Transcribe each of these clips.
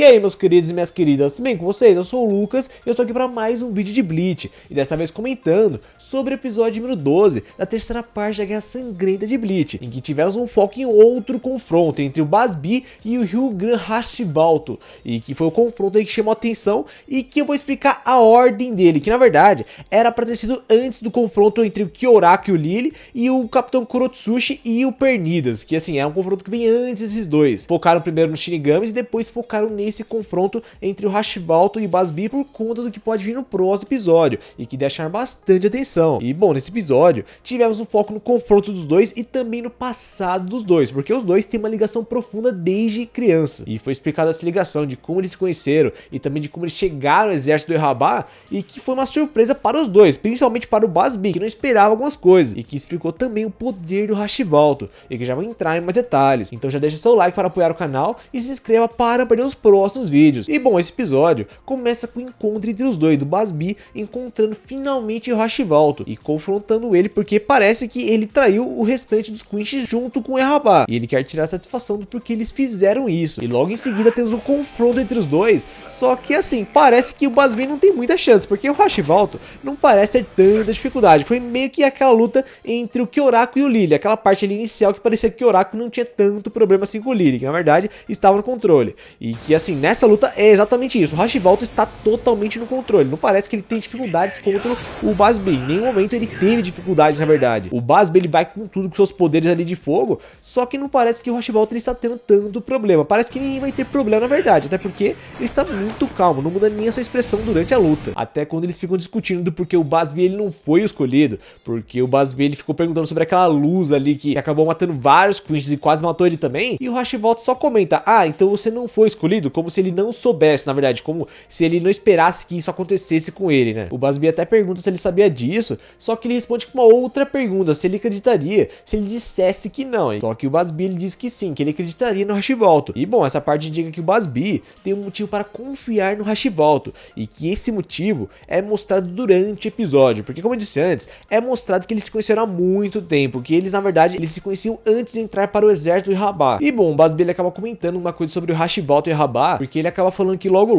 E aí, meus queridos e minhas queridas, tudo bem com vocês? Eu sou o Lucas e eu estou aqui para mais um vídeo de Bleach, e dessa vez comentando sobre o episódio número 12 da terceira parte da Guerra Sangrenta de Bleach, em que tivemos um foco em outro confronto entre o Bazz-B e o Ryugan Hachibalto, e que foi o confronto aí que chamou a atenção e que eu vou explicar a ordem dele, que na verdade era para ter sido antes do confronto entre o Kyoraku e o Lily e o Capitão Kurotsushi e o Pernidas, que assim, é um confronto que vem antes desses dois. Focaram primeiro nos Shinigamis e depois focaram nesse confronto entre o Hachibalto e o Bazz-B por conta do que pode vir no próximo episódio e que deve chamar bastante atenção. E bom, nesse episódio tivemos um foco no confronto dos dois e também no passado dos dois, porque os dois têm uma ligação profunda desde criança. E foi explicada essa ligação de como eles se conheceram e também de como eles chegaram ao exército do Yhwach, e que foi uma surpresa para os dois, principalmente para o Bazz-B, que não esperava algumas coisas, e que explicou também o poder do Hachibalto, e que já vou entrar em mais detalhes. Então já deixa seu like para apoiar o canal e se inscreva para não perder os próximos vídeos. E bom, esse episódio começa com o encontro entre os dois, do Bazz-B encontrando finalmente o Hachibalto e confrontando ele, porque parece que ele traiu o restante dos Quinches junto com o Yhwach, e ele quer tirar satisfação do porquê eles fizeram isso. E logo em seguida temos um confronto entre os dois, só que assim, parece que o Bazz-B não tem muita chance, porque o Hachibalto não parece ter tanta dificuldade. Foi meio que aquela luta entre o Kyoraku e o Lily, aquela parte ali inicial que parecia que o Kyoraku não tinha tanto problema assim com o Lily, que na verdade estava no controle. E que assim, nessa luta é exatamente isso, o Hachibalto está totalmente no controle, não parece que ele tem dificuldades contra o Bazz-B, em nenhum momento ele teve dificuldades na verdade. O Bazz-B ele vai com tudo, com seus poderes ali de fogo, só que não parece que o Hachibalto ele está tendo tanto problema, parece que ninguém vai ter problema na verdade, até porque ele está muito calmo, não muda nem a sua expressão durante a luta. Até quando eles ficam discutindo do porquê o Bazz-B ele não foi o escolhido, porque o Bazz-B ele ficou perguntando sobre aquela luz ali que acabou matando vários Quinches e quase matou ele também, e o Hachibalto só comenta: ah, então você não foi escolhido, como se ele não soubesse, na verdade, como se ele não esperasse que isso acontecesse com ele, né? O Bazz-B até pergunta se ele sabia disso, só que ele responde com uma outra pergunta, se ele acreditaria se ele dissesse que não. Só que o Bazz-B ele diz que sim, que ele acreditaria no Hachibalto. E bom, essa parte indica que o Bazz-B tem um motivo para confiar no Hachibalto, e que esse motivo é mostrado durante o episódio, porque como eu disse antes, é mostrado que eles se conheceram há muito tempo, que eles na verdade eles se conheciam antes de entrar para o exército do Yhwach. E bom, o Bazz-B ele acaba comentando uma coisa sobre o Hachibalto e o Yhwach, porque ele acaba falando que logo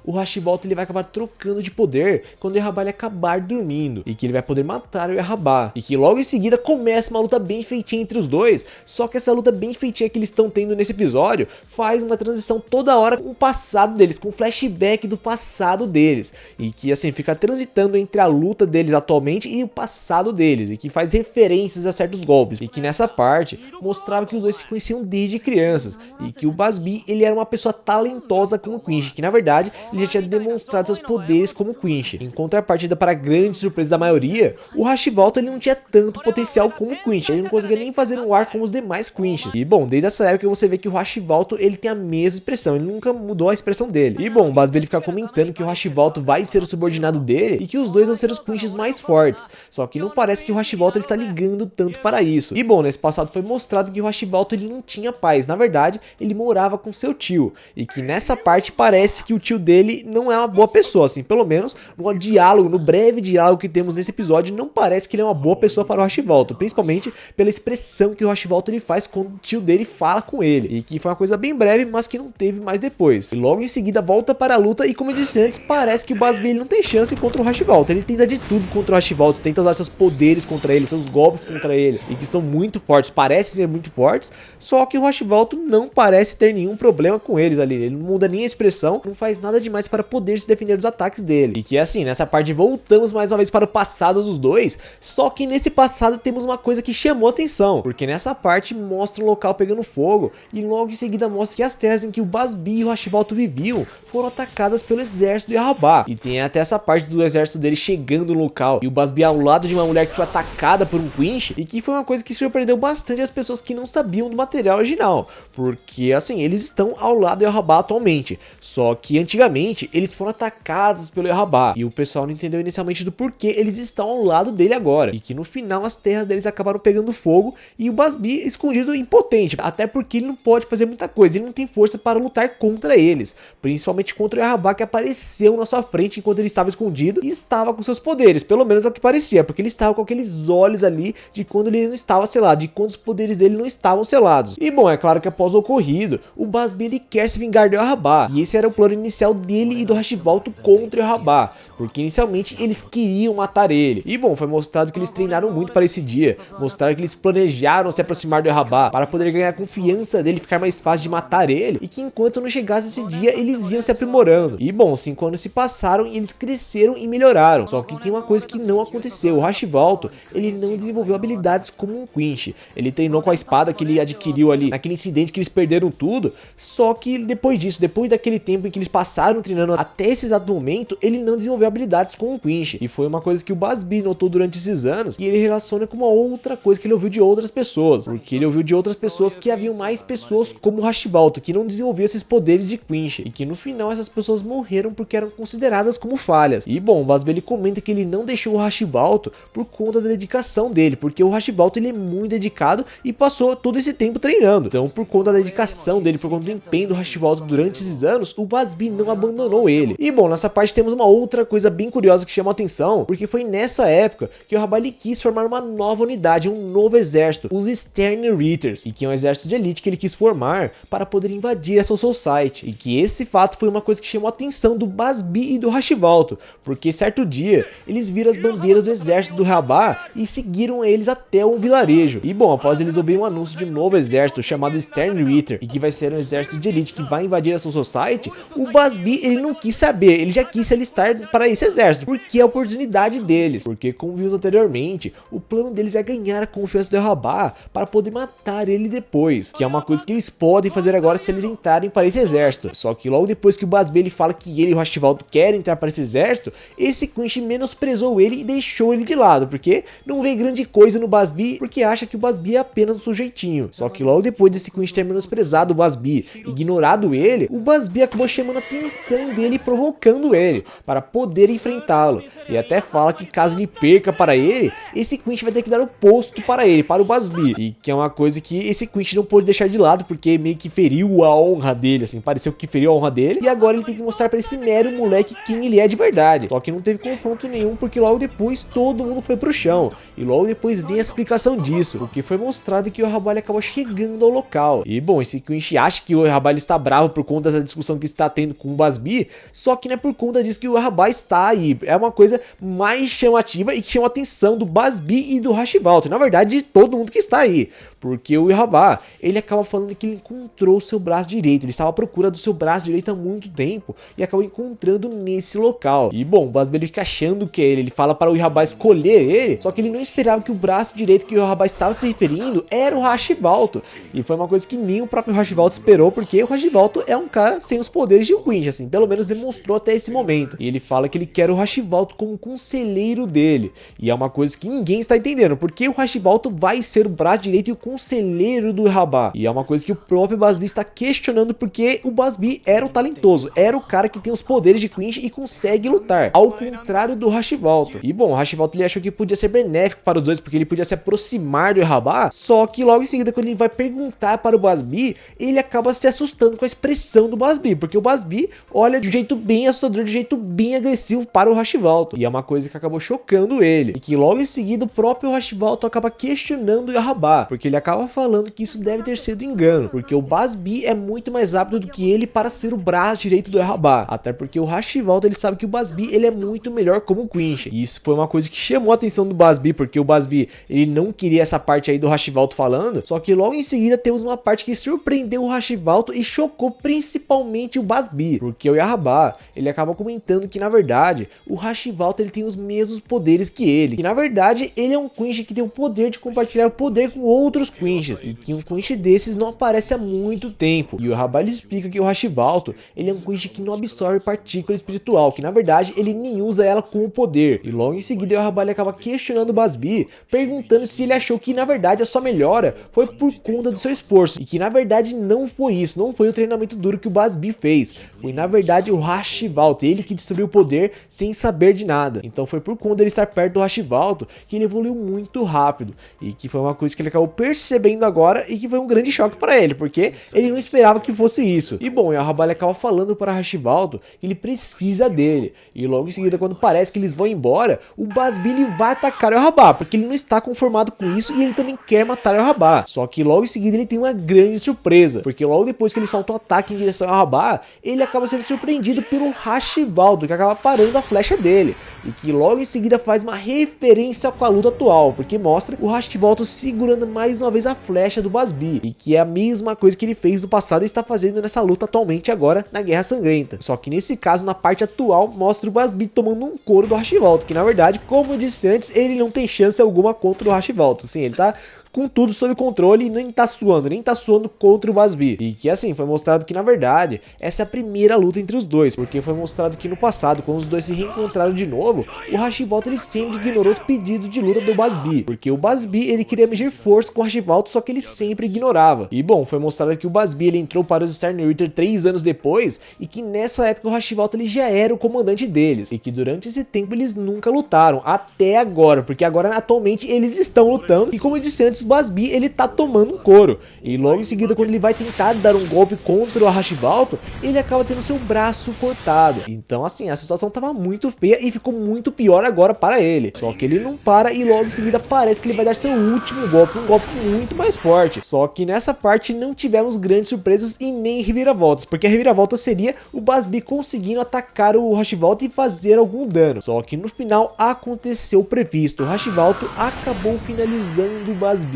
o Hachibalto ele vai acabar trocando de poder quando o Yhwach ele acabar dormindo, e que ele vai poder matar o Yhwach, e que logo em seguida começa uma luta bem feitinha entre os dois. Só que essa luta bem feitinha que eles estão tendo nesse episódio faz uma transição toda hora com o passado deles, com o flashback do passado deles, e que assim fica transitando entre a luta deles atualmente e o passado deles, e que faz referências a certos golpes, e que nessa parte mostrava que os dois se conheciam desde crianças, e que o Bazz-B ele era uma pessoa talentosa como Quinch, que na verdade ele já tinha demonstrado seus poderes como Quinch. Em contrapartida, para a grande surpresa da maioria, o Hachibalto ele não tinha tanto potencial como Quinch, ele não conseguia nem fazer um ar como os demais Quinches. E bom, desde essa época você vê que o Hachibalto ele tem a mesma expressão, ele nunca mudou a expressão dele. E bom, o Bazz-B ele fica comentando que o Hachibalto vai ser o subordinado dele e que os dois vão ser os Quinches mais fortes, só que não parece que o Hachibalto ele está ligando tanto para isso. E bom, nesse passado foi mostrado que o Hachibalto ele não tinha paz, na verdade ele morava com seu tio, e que nessa parte parece que o tio dele não é uma boa pessoa, assim, pelo menos no diálogo, no breve diálogo que temos nesse episódio, não parece que ele é uma boa pessoa para o Hachibalto, principalmente pela expressão que o Hachibalto ele faz quando o tio dele fala com ele, e que foi uma coisa bem breve, mas que não teve mais depois. E logo em seguida volta para a luta, e como eu disse antes, parece que o Bazz-B ele não tem chance contra o Hachibalto, ele tenta de tudo contra o Hachibalto, tenta usar seus poderes contra ele, seus golpes contra ele, e que são muito fortes, parecem ser muito fortes, só que o Hachibalto não parece ter nenhum problema com eles ali, ele não muda nem a expressão, não faz nada demais para poder se defender dos ataques dele. E que assim, nessa parte voltamos mais uma vez para o passado dos dois, só que nesse passado temos uma coisa que chamou atenção, porque nessa parte mostra o local pegando fogo, e logo em seguida mostra que as terras em que o Bazz-B e o Hachibalto viviam foram atacadas pelo exército do Yhwach, e tem até essa parte do exército dele chegando no local, e o Bazz-B ao lado de uma mulher que foi atacada por um Quinch, e que foi uma coisa que surpreendeu bastante as pessoas que não sabiam do material original, porque assim, eles estão ao lado do Yhwach atualmente, só que antigamente eles foram atacados pelo Yhwach, e o pessoal não entendeu inicialmente do porquê eles estão ao lado dele agora, e que no final as terras deles acabaram pegando fogo, e o Bazz-B escondido impotente, até porque ele não pode fazer muita coisa, ele não tem força para lutar contra eles, principalmente contra o Yhwach que apareceu na sua frente enquanto ele estava escondido e estava com seus poderes, pelo menos é o que parecia, porque ele estava com aqueles olhos ali de quando ele não estava selado, de quando os poderes dele não estavam selados. E bom, é claro que após o ocorrido, o Bazz-B ele quer se vingar cuidar do Yahaba. E esse era o plano inicial dele e do Hashivalto contra o Yahaba, porque inicialmente eles queriam matar ele. E bom, foi mostrado que eles treinaram muito para esse dia, mostraram que eles planejaram se aproximar do Yahaba para poder ganhar a confiança dele, ficar mais fácil de matar ele, e que enquanto não chegasse esse dia, eles iam se aprimorando. E bom, 5 anos se passaram e eles cresceram e melhoraram. Só que tem uma coisa que não aconteceu: o Hashivalto, ele não desenvolveu habilidades como um Quinch. Ele treinou com a espada que ele adquiriu ali naquele incidente que eles perderam tudo, só que depois disso, depois daquele tempo em que eles passaram treinando até esse exato momento, ele não desenvolveu habilidades com o Quinch. E foi uma coisa que o Bazz-B notou durante esses anos, e ele relaciona com uma outra coisa que ele ouviu de outras pessoas, porque ele ouviu de outras pessoas que haviam mais pessoas como o Hashivalto que não desenvolviam esses poderes de Quinch, e que no final essas pessoas morreram porque eram consideradas como falhas. E bom, o Bazz-B ele comenta que ele não deixou o Hashivalto por conta da dedicação dele, porque o Hashivalto ele é muito dedicado e passou todo esse tempo treinando. Então, por conta da dedicação dele, por conta do empenho do Hashivalto durante esses anos, o Bazz-B não abandonou ele. E bom, nessa parte temos uma outra coisa bem curiosa que chama a atenção, porque foi nessa época que o Yahaba quis formar uma nova unidade, um novo exército, os Stern Ritters, e que é um exército de elite que ele quis formar para poder invadir a Soul Society. E que esse fato foi uma coisa que chamou a atenção do Bazz-B e do Hashivalto, porque certo dia eles viram as bandeiras do exército do Yahaba e seguiram eles até um vilarejo. E bom, após eles ouvirem um anúncio de um novo exército chamado Stern Ritter, e que vai ser um exército de elite que vai invadir a Soul Society, o Bazz-B ele não quis saber, ele já quis se alistar para esse exército, porque é a oportunidade deles. Porque, como vimos anteriormente, o plano deles é ganhar a confiança do Yahaba para poder matar ele depois, que é uma coisa que eles podem fazer agora se eles entrarem para esse exército. Só que logo depois que o Bazz-B ele fala que ele e o Hashivalto querem entrar para esse exército, esse Quinch menosprezou ele e deixou ele de lado, porque não vê grande coisa no Bazz-B, porque acha que o Bazz-B é apenas um sujeitinho. Só que logo depois desse Quinch ter menosprezado o Bazz-B, ignorado ele, o Bazz-B acabou chamando a atenção dele e provocando ele para poder enfrentá-lo. E até fala que caso ele perca para ele, esse Quinch vai ter que dar o posto para ele, para o Bazz-B. E que é uma coisa que esse Quinch não pôde deixar de lado, porque meio que feriu a honra dele, assim, pareceu que feriu a honra dele. E agora ele tem que mostrar para esse mero moleque quem ele é de verdade. Só que não teve confronto nenhum, porque logo depois todo mundo foi pro chão. E logo depois vem a explicação disso, porque foi mostrado que o Yahaba acabou chegando ao local. E bom, esse Quinch acha que o Yahaba está bravo por conta dessa discussão que está tendo com o Bazz-B, só que não é por conta disso que o Yahaba está aí. É uma coisa mais chamativa e que chama a atenção do Bazz-B e do Hashivalto, na verdade de todo mundo que está aí, porque o Yahaba ele acaba falando que ele encontrou o seu braço direito, ele estava à procura do seu braço direito há muito tempo e acabou encontrando nesse local. E bom, o Bazz-B ele fica achando que é ele fala para o Yahaba escolher ele, só que ele não esperava que o braço direito que o Yahaba estava se referindo era o Hashivalto. E foi uma coisa que nem o próprio Hashivalto esperou, porque o Hashivalto é um cara sem os poderes de um Quinch, assim, pelo menos demonstrou até esse momento. E ele fala que ele quer o Hashivalto como conselheiro dele. E é uma coisa que ninguém está entendendo, porque o Hashivalto vai ser o braço direito e o conselheiro do Yahaba. E é uma coisa que o próprio Bazz-B está questionando, porque o Bazz-B era o talentoso, era o cara que tem os poderes de Quinch e consegue lutar, ao contrário do Hashivalto. E bom, o Hashivalto ele achou que podia ser benéfico para os dois, porque ele podia se aproximar do Yahaba, só que logo em seguida, quando ele vai perguntar para o Bazz-B, ele acaba se assustando com a expressão do Bazz-B, porque o Bazz-B olha de um jeito bem assustador, de um jeito bem agressivo para o Hashivalto. E é uma coisa que acabou chocando ele, e que logo em seguida o próprio Hashivalto acaba questionando o Yahaba, porque ele acaba falando que isso deve ter sido engano, porque o Bazz-B é muito mais rápido do que ele para ser o braço direito do Yahaba, até porque o Hashivalto ele sabe que o Bazz-B ele é muito melhor como Quinch. E isso foi uma coisa que chamou a atenção do Bazz-B, porque o Bazz-B ele não queria essa parte aí do Hashivalto falando, só que logo em seguida temos uma parte que surpreendeu o Hashivalto e chocou principalmente o Bazz-B, porque o Yahaba ele acaba comentando que na verdade o Hashivalto ele tem os mesmos poderes que ele, e na verdade ele é um Quinch que tem o poder de compartilhar o poder com outros Quinches, e que um Quinch desses não aparece há muito tempo. E o Yahaba ele explica que o Hashivalto ele é um Quinch que não absorve partícula espiritual, que na verdade ele nem usa ela como poder. E logo em seguida o Yahaba ele acaba questionando o Bazz-B, perguntando se ele achou que na verdade a sua melhora foi por conta do seu esforço, e que na verdade não foi isso, não foi o treinamento duro que o Bazz-B fez, foi na verdade o Hashivalto, ele que destruiu o poder sem saber de nada. Então foi por conta dele estar perto do Hashivalto que ele evoluiu muito rápido, e que foi uma coisa que ele acabou percebendo agora e que foi um grande choque para ele, porque ele não esperava que fosse isso. E bom, o Yahaba acaba falando para Hashivalto que ele precisa dele, e logo em seguida quando parece que eles vão embora, o Bazz-B ele vai atacar o Yahaba, porque ele não está conformado com isso e ele também quer matar o Yahaba. Só que logo em seguida ele tem uma grande surpresa, porque logo depois que ele saltou a ataque em direção ao Yahaba, ele acaba sendo surpreendido pelo Hashivaldo, que acaba parando a flecha dele, e que logo em seguida faz uma referência com a luta atual, porque mostra o Hashivaldo segurando mais uma vez a flecha do Basbi, e que é a mesma coisa que ele fez no passado e está fazendo nessa luta atualmente agora na Guerra Sangrenta. Só que nesse caso, na parte atual, mostra o Basbi tomando um couro do Hashivaldo, que na verdade, como eu disse antes, ele não tem chance alguma contra o Hashivaldo. Sim, ele tá com tudo sob controle e nem tá suando contra o Basbi. E que assim, foi mostrado que na verdade, essa é a primeira luta entre os dois, porque foi mostrado que no passado, quando os dois se reencontraram de novo, o Hashivaldo ele sempre ignorou os pedidos de luta do Basbi, porque o Basbi ele queria medir força com o Hashivaldo, só que ele sempre ignorava. E bom, foi mostrado que o Basbi ele entrou para os Stern Ritter 3 anos depois, e que nessa época o Hashivaldo ele já era o comandante deles, e que durante esse tempo eles nunca lutaram, até agora, porque agora atualmente eles estão lutando, e como eu disse antes, o Basbi ele tá tomando um couro, e logo em seguida quando ele vai tentar dar um golpe contra o Hashivaldo, ele acaba tendo seu braço cortado. Então assim, a situação tava muito feia e ficou muito pior agora para ele, só que ele não para e logo em seguida parece que ele vai dar seu último golpe, um golpe muito mais forte. Só que nessa parte não tivemos grandes surpresas e nem reviravoltas, porque a reviravolta seria o Basbi conseguindo atacar o Hashivaldo e fazer algum dano. Só que no final aconteceu o previsto, o Hashivaldo acabou finalizando o Basbi,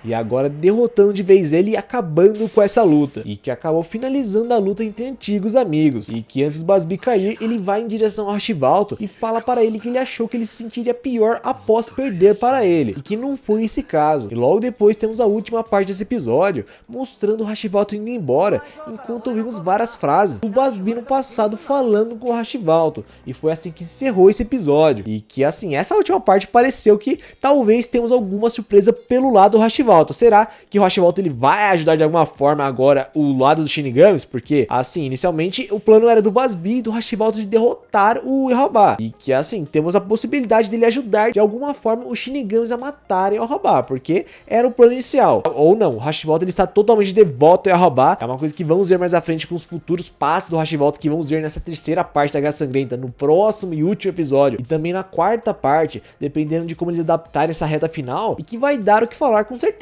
e agora derrotando de vez ele e acabando com essa luta, e que acabou finalizando a luta entre antigos amigos, e que antes do Basbi cair, ele vai em direção ao Hashivaldo e fala para ele que ele achou que ele se sentiria pior após perder para ele, e que não foi esse caso. E logo depois temos a última parte desse episódio, mostrando o Hashivaldo indo embora, enquanto ouvimos várias frases do Basbi no passado falando com o Hashivaldo, e foi assim que encerrou esse episódio. E que assim, essa última parte pareceu que talvez temos alguma surpresa pelo lado do Hashivaldo. Será que o Hashivaldo ele vai ajudar de alguma forma agora o lado dos Shinigamis? Porque assim, inicialmente o plano era do Basbi e do Hashivaldo de derrotar o Yahaba, e que assim, temos a possibilidade dele ajudar de alguma forma os Shinigamis a matarem o Yahaba, porque era o plano inicial. Ou não, o Hashivaldo ele está totalmente devoto ao Yahaba, é uma coisa que vamos ver mais à frente com os futuros passos do Hashivaldo, que vamos ver nessa terceira parte da Guerra Sangrenta, no próximo e último episódio, e também na quarta parte, dependendo de como eles adaptarem essa reta final, e que vai dar o que falar com certeza.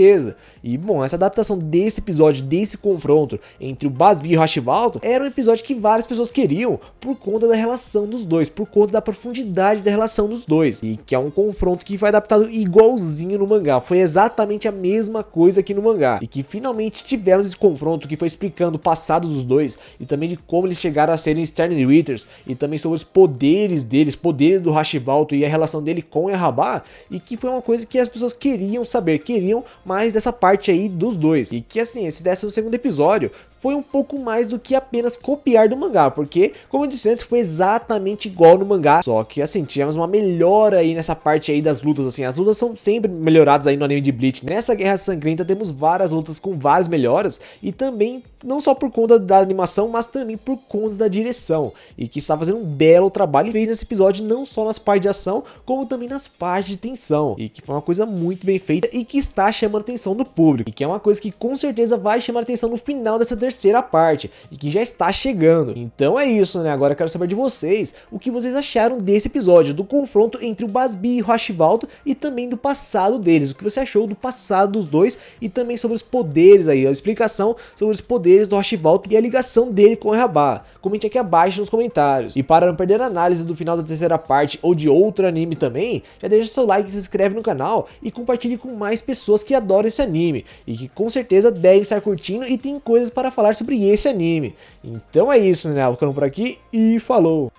E bom, essa adaptação desse episódio, desse confronto entre o Basbi e o Hashivaldo, era um episódio que várias pessoas queriam por conta da relação dos dois, por conta da profundidade da relação dos dois, e que é um confronto que foi adaptado igualzinho no mangá, foi exatamente a mesma coisa aqui no mangá, e que finalmente tivemos esse confronto que foi explicando o passado dos dois, e também de como eles chegaram a serem Stern Ritters, e também sobre os poderes deles, poderes do Hashivaldo e a relação dele com o Yahaba, e que foi uma coisa que as pessoas queriam saber, queriam mais dessa parte aí dos dois. E que assim, esse 12º episódio foi um pouco mais do que apenas copiar do mangá, porque, como eu disse antes, foi exatamente igual no mangá, só que assim, tivemos uma melhora aí nessa parte aí das lutas, assim, as lutas são sempre melhoradas aí no anime de Bleach. Nessa Guerra Sangrenta temos várias lutas com várias melhoras, e também não só por conta da animação, mas também por conta da direção, e que está fazendo um belo trabalho e fez nesse episódio, não só nas partes de ação, como também nas partes de tensão, e que foi uma coisa muito bem feita e que está chamando a atenção do público, e que é uma coisa que com certeza vai chamar a atenção no final dessa terceira parte, e que já está chegando. Então é isso, né? Agora eu quero saber de vocês, o que vocês acharam desse episódio, do confronto entre o Basbi e o Hashivaldo, e também do passado deles, o que você achou do passado dos dois, e também sobre os poderes aí, a explicação sobre os poderes do Hashivaldo e a ligação dele com o Yahaba. Comente aqui abaixo nos comentários. E para não perder a análise do final da terceira parte ou de outro anime também, já deixa seu like, se inscreve no canal e compartilhe com mais pessoas que adoram esse anime, e que com certeza devem estar curtindo e tem coisas para falar sobre esse anime. Então é isso, né? Vou ficando por aqui e falou!